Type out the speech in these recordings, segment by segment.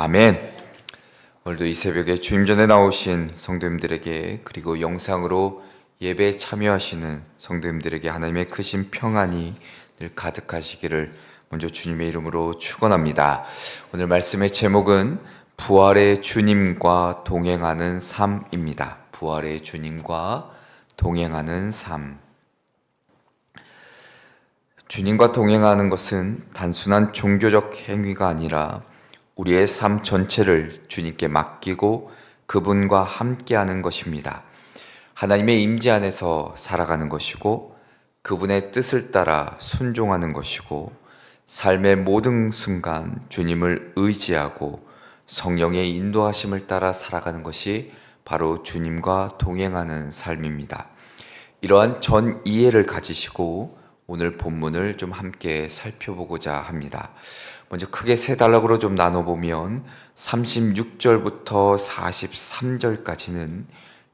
아멘. 오늘도 이 새벽에 주임 전에 나오신 성도님들에게, 그리고 영상으로 예배에 참여하시는 성도님들에게 하나님의 크신 평안이 늘 가득하시기를 먼저 주님의 이름으로 축원합니다. 오늘 말씀의 제목은 부활의 주님과 동행하는 삶입니다. 부활의 주님과 동행하는 삶. 주님과 동행하는 것은 단순한 종교적 행위가 아니라 우리의 삶 전체를 주님께 맡기고 그분과 함께하는 것입니다. 하나님의 임재 안에서 살아가는 것이고, 그분의 뜻을 따라 순종하는 것이고, 삶의 모든 순간 주님을 의지하고 성령의 인도하심을 따라 살아가는 것이 바로 주님과 동행하는 삶입니다. 이러한 전 이해를 가지시고 오늘 본문을 좀 함께 살펴보고자 합니다. 먼저 크게 세 단락으로 좀 나눠보면 36절부터 43절까지는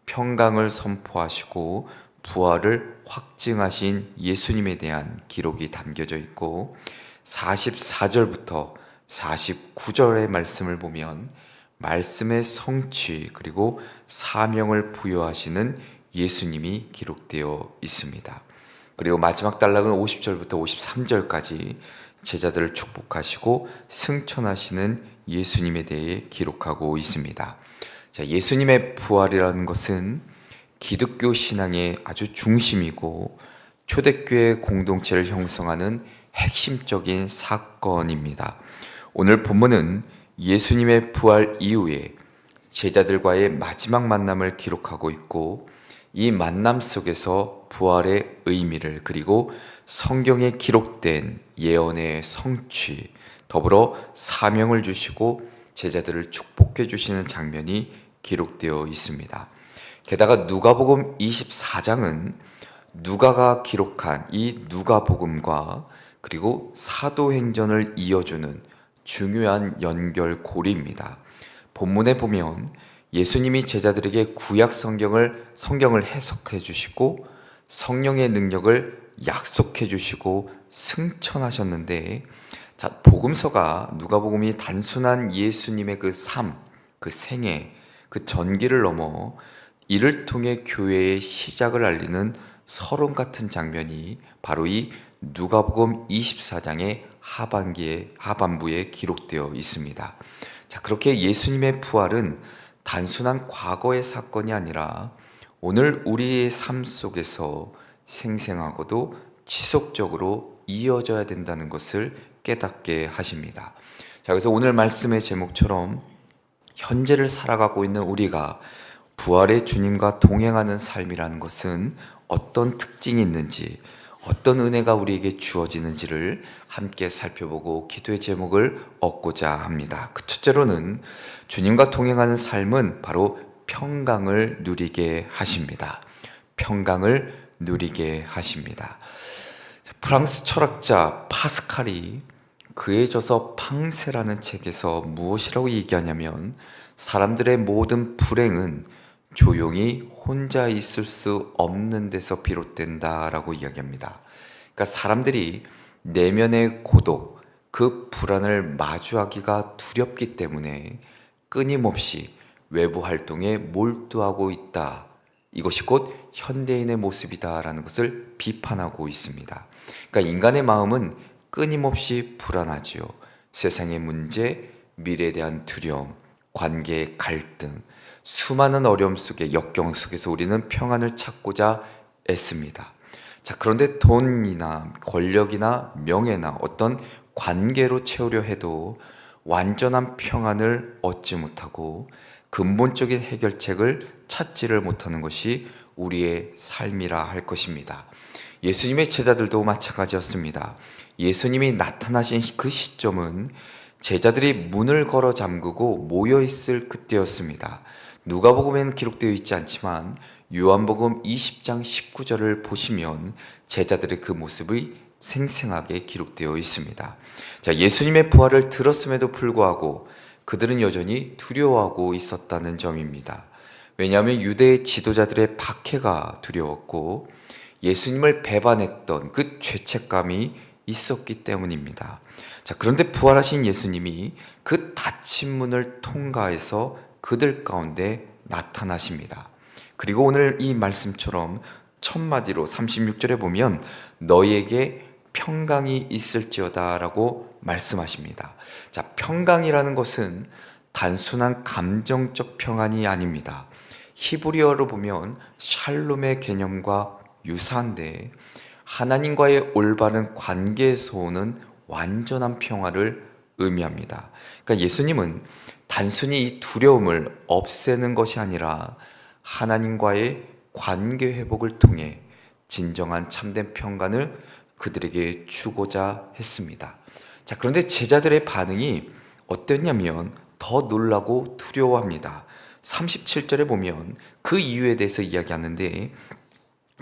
평강을 선포하시고 부활을 확증하신 예수님에 대한 기록이 담겨져 있고, 44절부터 49절의 말씀을 보면 말씀의 성취 그리고 사명을 부여하시는 예수님이 기록되어 있습니다. 그리고 마지막 단락은 50절부터 53절까지 제자들을 축복하시고 승천하시는 예수님에 대해 기록하고 있습니다. 자, 예수님의 부활이라는 것은 기독교 신앙의 아주 중심이고 초대교회 공동체를 형성하는 핵심적인 사건입니다. 오늘 본문은 예수님의 부활 이후에 제자들과의 마지막 만남을 기록하고 있고, 이 만남 속에서 부활의 의미를, 그리고 성경에 기록된 예언의 성취, 더불어 사명을 주시고 제자들을 축복해 주시는 장면이 기록되어 있습니다. 게다가 누가복음 24장은 누가가 기록한 이 누가복음과 그리고 사도행전을 이어주는 중요한 연결고리입니다. 본문에 보면 예수님이 제자들에게 구약 성경을 해석해 주시고 성령의 능력을 약속해 주시고 승천하셨는데, 자, 복음서가 누가복음이 단순한 예수님의 그 삶, 그 생애, 그 전기를 넘어 이를 통해 교회의 시작을 알리는 서론 같은 장면이 바로 이 누가복음 24장의 하반부에 기록되어 있습니다. 자, 그렇게 예수님의 부활은 단순한 과거의 사건이 아니라 오늘 우리의 삶 속에서 생생하고도 지속적으로 이어져야 된다는 것을 깨닫게 하십니다. 자, 그래서 오늘 말씀의 제목처럼 현재를 살아가고 있는 우리가 부활의 주님과 동행하는 삶이라는 것은 어떤 특징이 있는지, 어떤 은혜가 우리에게 주어지는지를 함께 살펴보고 기도의 제목을 얻고자 합니다. 그 첫째로는 주님과 동행하는 삶은 바로 평강을 누리게 하십니다. 평강을 누리게 하십니다. 프랑스 철학자 파스칼이 그에 져서 팡세라는 책에서 무엇이라고 얘기하냐면, 사람들의 모든 불행은 조용히 혼자 있을 수 없는 데서 비롯된다라고 이야기합니다. 그러니까 사람들이 내면의 고독, 그 불안을 마주하기가 두렵기 때문에 끊임없이 외부 활동에 몰두하고 있다. 이것이 곧 현대인의 모습이다라는 것을 비판하고 있습니다. 그러니까 인간의 마음은 끊임없이 불안하지요. 세상의 문제, 미래에 대한 두려움, 관계의 갈등, 수많은 어려움 속에, 역경 속에서 우리는 평안을 찾고자 애씁니다. 자, 그런데 돈이나 권력이나 명예나 어떤 관계로 채우려 해도 완전한 평안을 얻지 못하고 근본적인 해결책을 찾지를 못하는 것이 우리의 삶이라 할 것입니다. 예수님의 제자들도 마찬가지였습니다. 예수님이 나타나신 그 시점은 제자들이 문을 걸어 잠그고 모여있을 그때였습니다. 누가복음에는 기록되어 있지 않지만 요한복음 20장 19절을 보시면 제자들의 그 모습이 생생하게 기록되어 있습니다. 자, 예수님의 부활을 들었음에도 불구하고 그들은 여전히 두려워하고 있었다는 점입니다. 왜냐하면 유대의 지도자들의 박해가 두려웠고 예수님을 배반했던 그 죄책감이 있었기 때문입니다. 자, 그런데 부활하신 예수님이 그 닫힌 문을 통과해서 그들 가운데 나타나십니다. 그리고 오늘 이 말씀처럼 첫 마디로 36절에 보면 너희에게 평강이 있을지어다 라고 말씀하십니다. 자, 평강이라는 것은 단순한 감정적 평안이 아닙니다. 히브리어로 보면 샬롬의 개념과 유사한데 하나님과의 올바른 관계에서 오는 완전한 평화를 의미합니다. 그러니까 예수님은 단순히 이 두려움을 없애는 것이 아니라 하나님과의 관계 회복을 통해 진정한 참된 평강을 그들에게 주고자 했습니다. 자, 그런데 제자들의 반응이 어땠냐면 더 놀라고 두려워합니다. 37절에 보면 그 이유에 대해서 이야기하는데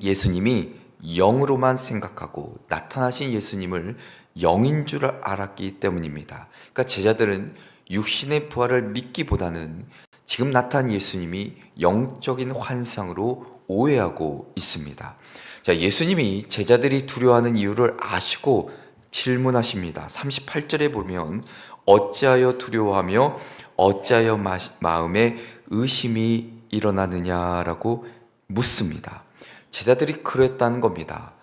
예수님이 영으로만 생각하고 나타나신 예수님을 영인 줄 알았기 때문입니다. 그러니까 제자들은 육신의 부활을 믿기보다는 지금 나타난 예수님이 영적인 환상으로 오해하고 있습니다. 자, 예수님이 제자들이 두려워하는 이유를 아시고 질문하십니다. 38절에 보면 어찌하여 두려워하며 어찌하여 마음에 의심이 일어나느냐라고 묻습니다. 제자들이 그랬다는 겁니다.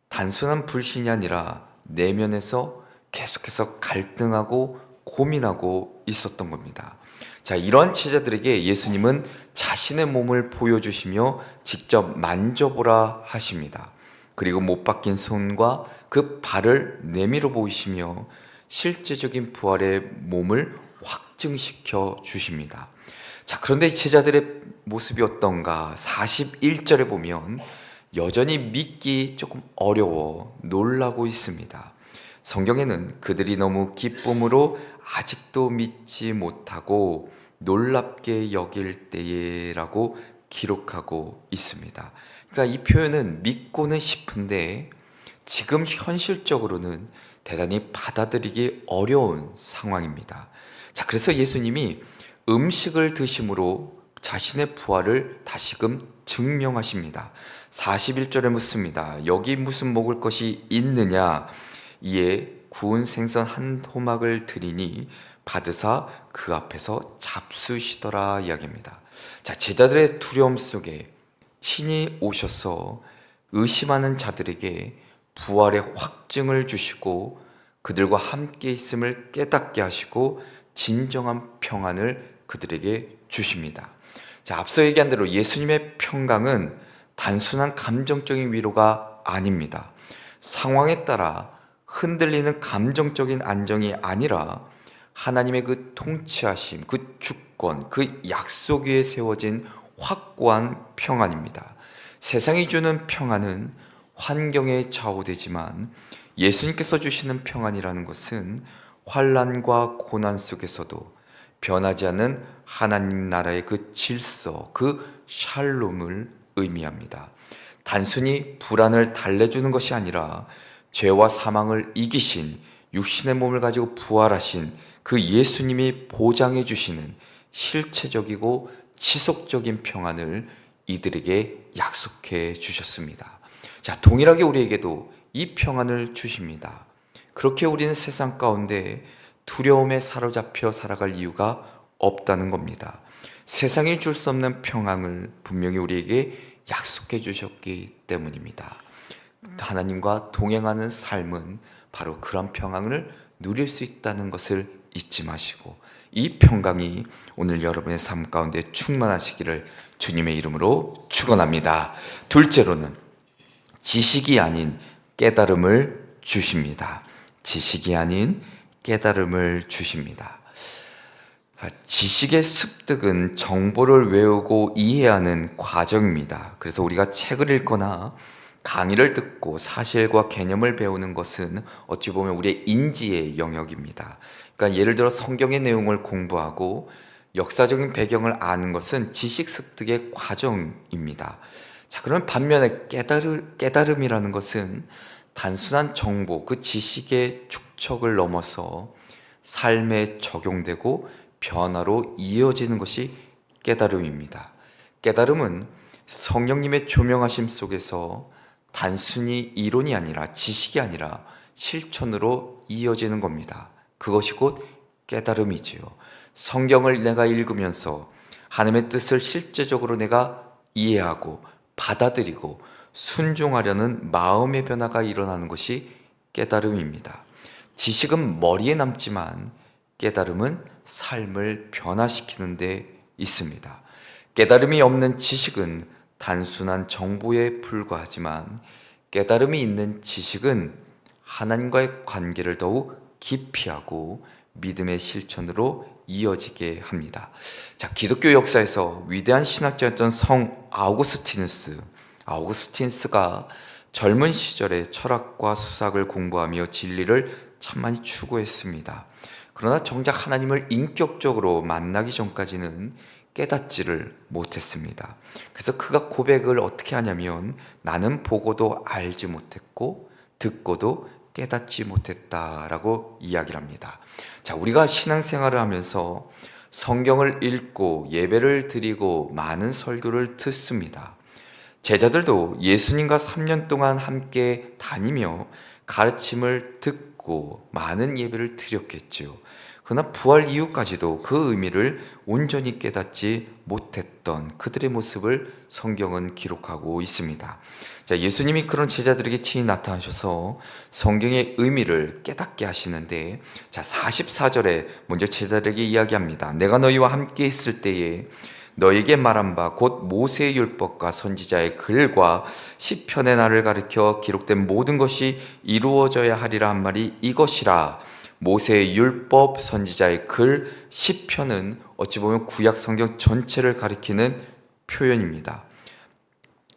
단순한 불신이 아니라 내면에서 계속해서 갈등하고 고민하고 있었던 겁니다. 자, 이러한 제자들에게 예수님은 자신의 몸을 보여주시며 직접 만져보라 하십니다. 그리고 못 박힌 손과 그 발을 내밀어 보이시며 실제적인 부활의 몸을 확증시켜 주십니다. 자, 그런데 이 제자들의 모습이 어떤가? 41절에 보면 여전히 믿기 조금 어려워 놀라고 있습니다. 성경에는 그들이 너무 기쁨으로 아직도 믿지 못하고 놀랍게 여길 때에라고 기록하고 있습니다. 그러니까 이 표현은 믿고는 싶은데 지금 현실적으로는 대단히 받아들이기 어려운 상황입니다. 자, 그래서 예수님이 음식을 드심으로 자신의 부활을 다시금 증명하십니다. 41절에 묻습니다. 여기 무슨 먹을 것이 있느냐? 이에 구운 생선 한 호막을 드리니 받으사 그 앞에서 잡수시더라 이야기입니다. 자, 제자들의 두려움 속에 친히 오셔서 의심하는 자들에게 부활의 확증을 주시고 그들과 함께 있음을 깨닫게 하시고 진정한 평안을 그들에게 주십니다. 자, 앞서 얘기한 대로 예수님의 평강은 단순한 감정적인 위로가 아닙니다. 상황에 따라 흔들리는 감정적인 안정이 아니라 하나님의 그 통치하심, 그 주권, 그 약속 위에 세워진 확고한 평안입니다. 세상이 주는 평안은 환경에 좌우되지만 예수님께서 주시는 평안이라는 것은 환난과 고난 속에서도 변하지 않는 하나님 나라의 그 질서, 그 샬롬을 의미합니다. 단순히 불안을 달래주는 것이 아니라 죄와 사망을 이기신 육신의 몸을 가지고 부활하신 그 예수님이 보장해 주시는 실체적이고 지속적인 평안을 이들에게 약속해 주셨습니다. 자, 동일하게 우리에게도 이 평안을 주십니다. 그렇게 우리는 세상 가운데 두려움에 사로잡혀 살아갈 이유가 없다는 겁니다. 세상이 줄 수 없는 평안을 분명히 우리에게 약속해 주셨기 때문입니다. 하나님과 동행하는 삶은 바로 그런 평안을 누릴 수 있다는 것을 잊지 마시고 이 평강이 오늘 여러분의 삶 가운데 충만하시기를 주님의 이름으로 축원합니다. 둘째로는 지식이 아닌 깨달음을 주십니다. 지식이 아닌 깨달음을 주십니다. 지식의 습득은 정보를 외우고 이해하는 과정입니다. 그래서 우리가 책을 읽거나 강의를 듣고 사실과 개념을 배우는 것은 어찌 보면 우리의 인지의 영역입니다. 그러니까 예를 들어 성경의 내용을 공부하고 역사적인 배경을 아는 것은 지식 습득의 과정입니다. 자, 그러면 반면에 깨달음이라는 것은 단순한 정보, 그 지식의 축적을 넘어서 삶에 적용되고 변화로 이어지는 것이 깨달음입니다. 깨달음은 성령님의 조명하심 속에서 단순히 이론이 아니라 지식이 아니라 실천으로 이어지는 겁니다. 그것이 곧 깨달음이지요. 성경을 내가 읽으면서 하나님의 뜻을 실제적으로 내가 이해하고 받아들이고 순종하려는 마음의 변화가 일어나는 것이 깨달음입니다. 지식은 머리에 남지만 깨달음은 삶을 변화시키는 데 있습니다. 깨달음이 없는 지식은 단순한 정보에 불과하지만 깨달음이 있는 지식은 하나님과의 관계를 더욱 깊이 하고 믿음의 실천으로 이어지게 합니다. 자, 기독교 역사에서 위대한 신학자였던 성 아우구스티누스가 젊은 시절에 철학과 수학을 공부하며 진리를 참 많이 추구했습니다. 그러나 정작 하나님을 인격적으로 만나기 전까지는 깨닫지를 못했습니다. 그래서 그가 고백을 어떻게 하냐면 나는 보고도 알지 못했고 듣고도 깨닫지 못했다라고 이야기를 합니다. 자, 우리가 신앙생활을 하면서 성경을 읽고 예배를 드리고 많은 설교를 듣습니다. 제자들도 예수님과 3년 동안 함께 다니며 가르침을 듣고 많은 예배를 드렸겠지요. 그러나 부활 이후까지도 그 의미를 온전히 깨닫지 못했던 그들의 모습을 성경은 기록하고 있습니다. 자, 예수님이 그런 제자들에게 친히 나타나셔서 성경의 의미를 깨닫게 하시는데, 자, 44절에 먼저 제자들에게 이야기합니다. 내가 너희와 함께 있을 때에 너에게 말한 바 곧 모세의 율법과 선지자의 글과 시편의 날을 가리켜 기록된 모든 것이 이루어져야 하리라 한 말이 이것이라. 모세의 율법, 선지자의 글, 시편은 어찌 보면 구약 성경 전체를 가리키는 표현입니다.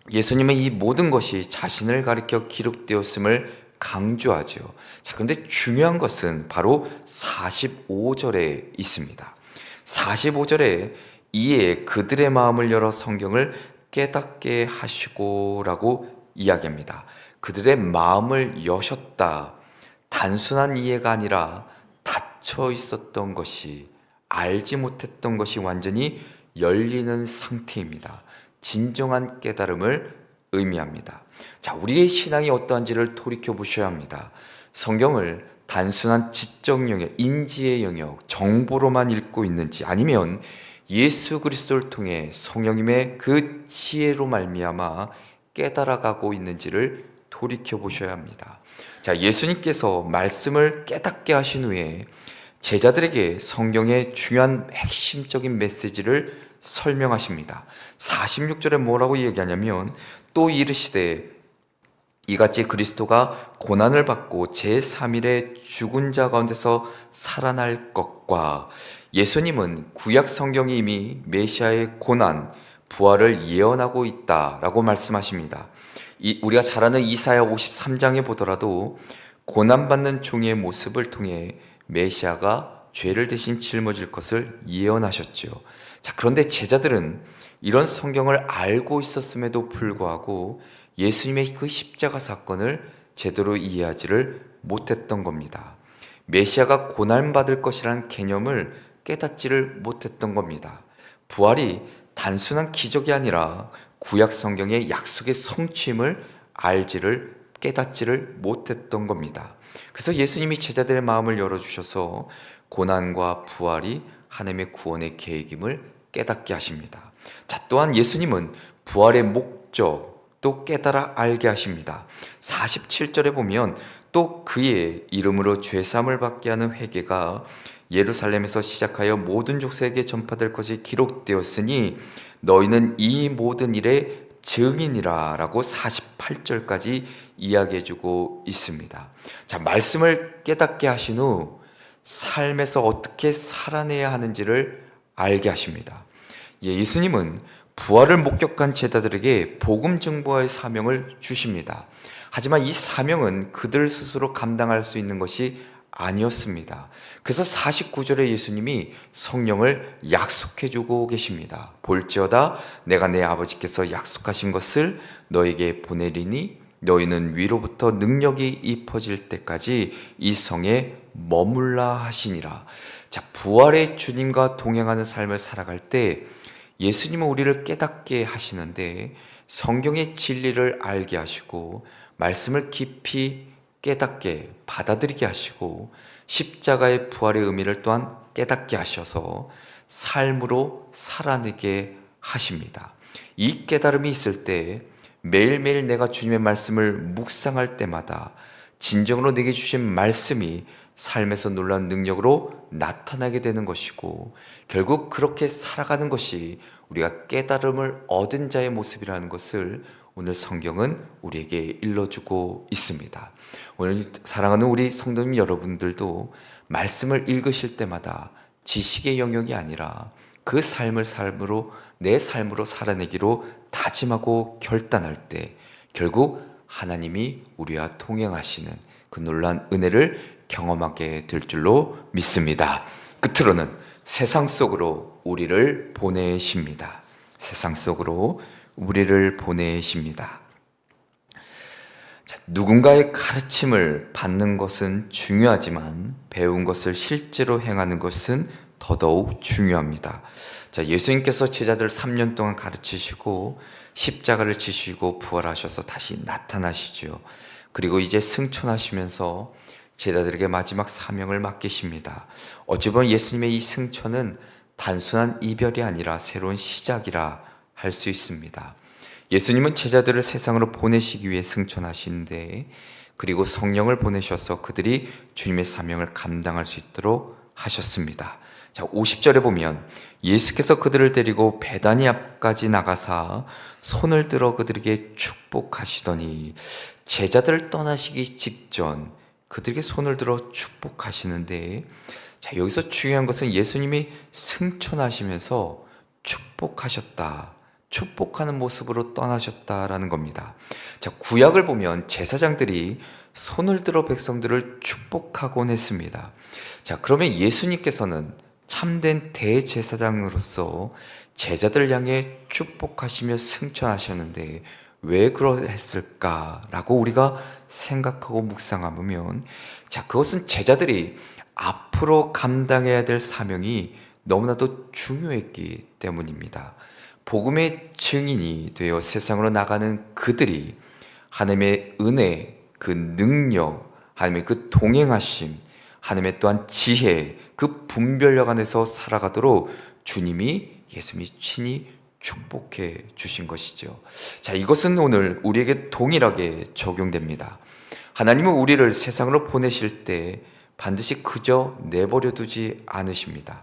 예수님은 이 모든 것이 자신을 가리켜 기록되었음을 강조하죠. 자, 그런데 중요한 것은 바로 45절에 있습니다. 45절에 이에 그들의 마음을 열어 성경을 깨닫게 하시고라고 이야기합니다. 그들의 마음을 여셨다. 단순한 이해가 아니라 닫혀 있었던 것이, 알지 못했던 것이 완전히 열리는 상태입니다. 진정한 깨달음을 의미합니다. 자, 우리의 신앙이 어떠한지를 돌이켜 보셔야 합니다. 성경을 단순한 지적 영역, 인지의 영역, 정보로만 읽고 있는지, 아니면 예수 그리스도를 통해 성령님의 그 지혜로 말미암아 깨달아가고 있는지를 돌이켜 보셔야 합니다. 자, 예수님께서 말씀을 깨닫게 하신 후에 제자들에게 성경의 중요한 핵심적인 메시지를 설명하십니다. 46절에 뭐라고 얘기하냐면 또 이르시되 이같이 그리스도가 고난을 받고 제3일에 죽은 자 가운데서 살아날 것과, 예수님은 구약 성경이 이미 메시아의 고난, 부활을 예언하고 있다라고 말씀하십니다. 우리가 잘 아는 이사야 53장에 보더라도 고난받는 종의 모습을 통해 메시아가 죄를 대신 짊어질 것을 예언하셨죠. 자, 그런데 제자들은 이런 성경을 알고 있었음에도 불구하고 예수님의 그 십자가 사건을 제대로 이해하지를 못했던 겁니다. 메시아가 고난받을 것이라는 개념을 깨닫지를 못했던 겁니다. 부활이 단순한 기적이 아니라 구약 성경의 약속의 성취임을 깨닫지를 못했던 겁니다. 그래서 예수님이 제자들의 마음을 열어주셔서 고난과 부활이 하나님의 구원의 계획임을 깨닫게 하십니다. 자, 또한 예수님은 부활의 목적도 깨달아 알게 하십니다. 47절에 보면 또 그의 이름으로 죄사함을 받게 하는 회개가 예루살렘에서 시작하여 모든 족속에게 전파될 것이 기록되었으니 너희는 이 모든 일의 증인이라 라고 48절까지 이야기해주고 있습니다. 자, 말씀을 깨닫게 하신 후 삶에서 어떻게 살아내야 하는지를 알게 하십니다. 예수님은 부활을 목격한 제자들에게 복음 증거의 사명을 주십니다. 하지만 이 사명은 그들 스스로 감당할 수 있는 것이 아니었습니다. 그래서 49절에 예수님이 성령을 약속해주고 계십니다. 볼지어다 내가 내 아버지께서 약속하신 것을 너에게 보내리니 너희는 위로부터 능력이 입혀질 때까지 이 성에 머물라 하시니라. 자, 부활의 주님과 동행하는 삶을 살아갈 때 예수님은 우리를 깨닫게 하시는데 성경의 진리를 알게 하시고 말씀을 깊이 깨닫게 받아들이게 하시고 십자가의 부활의 의미를 또한 깨닫게 하셔서 삶으로 살아내게 하십니다. 이 깨달음이 있을 때 매일매일 내가 주님의 말씀을 묵상할 때마다 진정으로 내게 주신 말씀이 삶에서 놀라운 능력으로 나타나게 되는 것이고, 결국 그렇게 살아가는 것이 우리가 깨달음을 얻은 자의 모습이라는 것을 오늘 성경은 우리에게 일러주고 있습니다. 오늘 사랑하는 우리 성도님 여러분들도 말씀을 읽으실 때마다 지식의 영역이 아니라 그 삶을 삶으로, 내 삶으로 살아내기로 다짐하고 결단할 때 결국 하나님이 우리와 동행하시는 그 놀라운 은혜를 경험하게 될 줄로 믿습니다. 끝으로는 세상 속으로 우리를 보내십니다. 세상 속으로 우리를 보내십니다. 누군가의 가르침을 받는 것은 중요하지만 배운 것을 실제로 행하는 것은 더더욱 중요합니다. 예수님께서 제자들을 3년 동안 가르치시고 십자가를 지시고 부활하셔서 다시 나타나시죠. 그리고 이제 승천하시면서 제자들에게 마지막 사명을 맡기십니다. 어찌 보면 예수님의 이 승천은 단순한 이별이 아니라 새로운 시작이라 할 수 있습니다. 예수님은 제자들을 세상으로 보내시기 위해 승천하시는데, 그리고 성령을 보내셔서 그들이 주님의 사명을 감당할 수 있도록 하셨습니다. 50절에 보면 예수께서 그들을 데리고 베다니 앞까지 나가사 손을 들어 그들에게 축복하시더니, 제자들을 떠나시기 직전 그들에게 손을 들어 축복하시는데, 여기서 중요한 것은 예수님이 승천하시면서 축복하셨다, 축복하는 모습으로 떠나셨다라는 겁니다. 구약을 보면 제사장들이 손을 들어 백성들을 축복하곤 했습니다. 그러면 예수님께서는 참된 대제사장으로서 제자들 향해 축복하시며 승천하셨는데 왜 그러했을까라고 우리가 생각하고 묵상하면, 그것은 제자들이 앞으로 감당해야 될 사명이 너무나도 중요했기 때문입니다. 복음의 증인이 되어 세상으로 나가는 그들이 하나님의 은혜, 그 능력, 하나님의 그 동행하심, 하나님의 또한 지혜, 그 분별력 안에서 살아가도록 예수님이 친히 축복해 주신 것이죠. 이것은 오늘 우리에게 동일하게 적용됩니다. 하나님은 우리를 세상으로 보내실 때 반드시 그저 내버려 두지 않으십니다.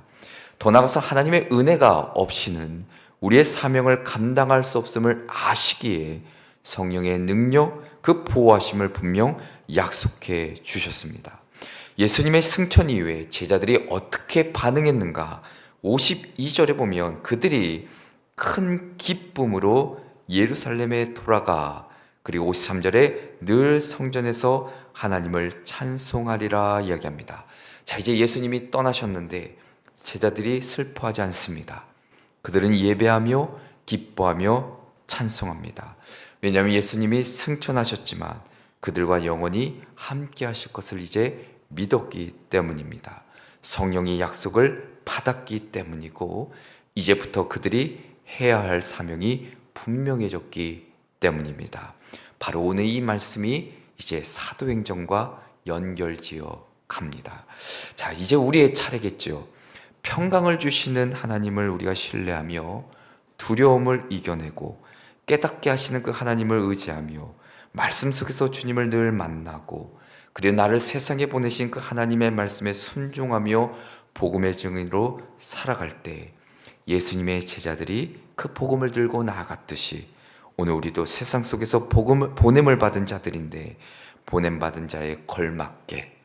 더 나아가서 하나님의 은혜가 없이는 우리의 사명을 감당할 수 없음을 아시기에 성령의 능력, 그 보호하심을 분명 약속해 주셨습니다. 예수님의 승천 이후에 제자들이 어떻게 반응했는가? 52절에 보면 그들이 큰 기쁨으로 예루살렘에 돌아가, 그리고 53절에 늘 성전에서 하나님을 찬송하리라 이야기합니다. 이제 예수님이 떠나셨는데 제자들이 슬퍼하지 않습니다. 그들은 예배하며 기뻐하며 찬송합니다. 왜냐하면 예수님이 승천하셨지만 그들과 영원히 함께 하실 것을 이제 믿었기 때문입니다. 성령의 약속을 받았기 때문이고, 이제부터 그들이 해야 할 사명이 분명해졌기 때문입니다. 바로 오늘 이 말씀이 이제 사도행전과 연결지어 갑니다. 이제 우리의 차례겠죠. 평강을 주시는 하나님을 우리가 신뢰하며 두려움을 이겨내고 깨닫게 하시는 그 하나님을 의지하며 말씀 속에서 주님을 늘 만나고, 그리고 나를 세상에 보내신 그 하나님의 말씀에 순종하며 복음의 증인으로 살아갈 때 예수님의 제자들이 그 복음을 들고 나아갔듯이 오늘 우리도 세상 속에서 보냄을 받은 자들인데, 보냄받은 자에 걸맞게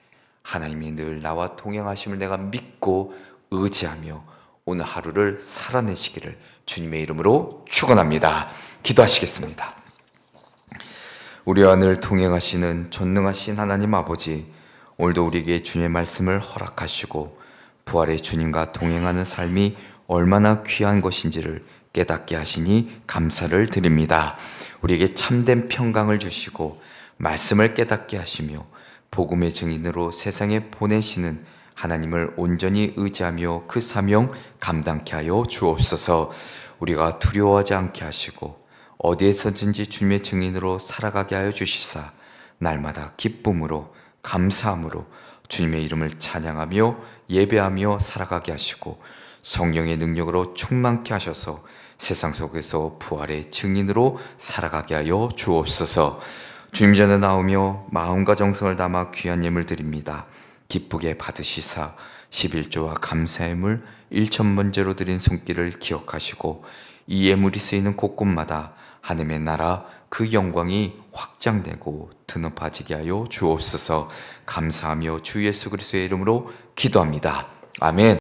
하나님이 늘 나와 동행하심을 내가 믿고 의지하며 오늘 하루를 살아내시기를 주님의 이름으로 축원합니다. 기도하시겠습니다. 우리와 늘 동행하시는 전능하신 하나님 아버지, 오늘도 우리에게 주님의 말씀을 허락하시고 부활의 주님과 동행하는 삶이 얼마나 귀한 것인지를 깨닫게 하시니 감사를 드립니다. 우리에게 참된 평강을 주시고 말씀을 깨닫게 하시며 복음의 증인으로 세상에 보내시는 하나님을 온전히 의지하며 그 사명 감당케 하여 주옵소서. 우리가 두려워하지 않게 하시고 어디에서든지 주님의 증인으로 살아가게 하여 주시사 날마다 기쁨으로 감사함으로 주님의 이름을 찬양하며 예배하며 살아가게 하시고 성령의 능력으로 충만케 하셔서 세상 속에서 부활의 증인으로 살아가게 하여 주옵소서. 주님 전에 나오며 마음과 정성을 담아 귀한 예물 드립니다. 기쁘게 받으시사 11조와 감사의 물 1,000번제로 드린 손길을 기억하시고 이 예물이 쓰이는 곳곳마다 하나님의 나라 그 영광이 확장되고 드높아지게 하여 주옵소서. 감사하며 주 예수 그리스도의 이름으로 기도합니다. 아멘.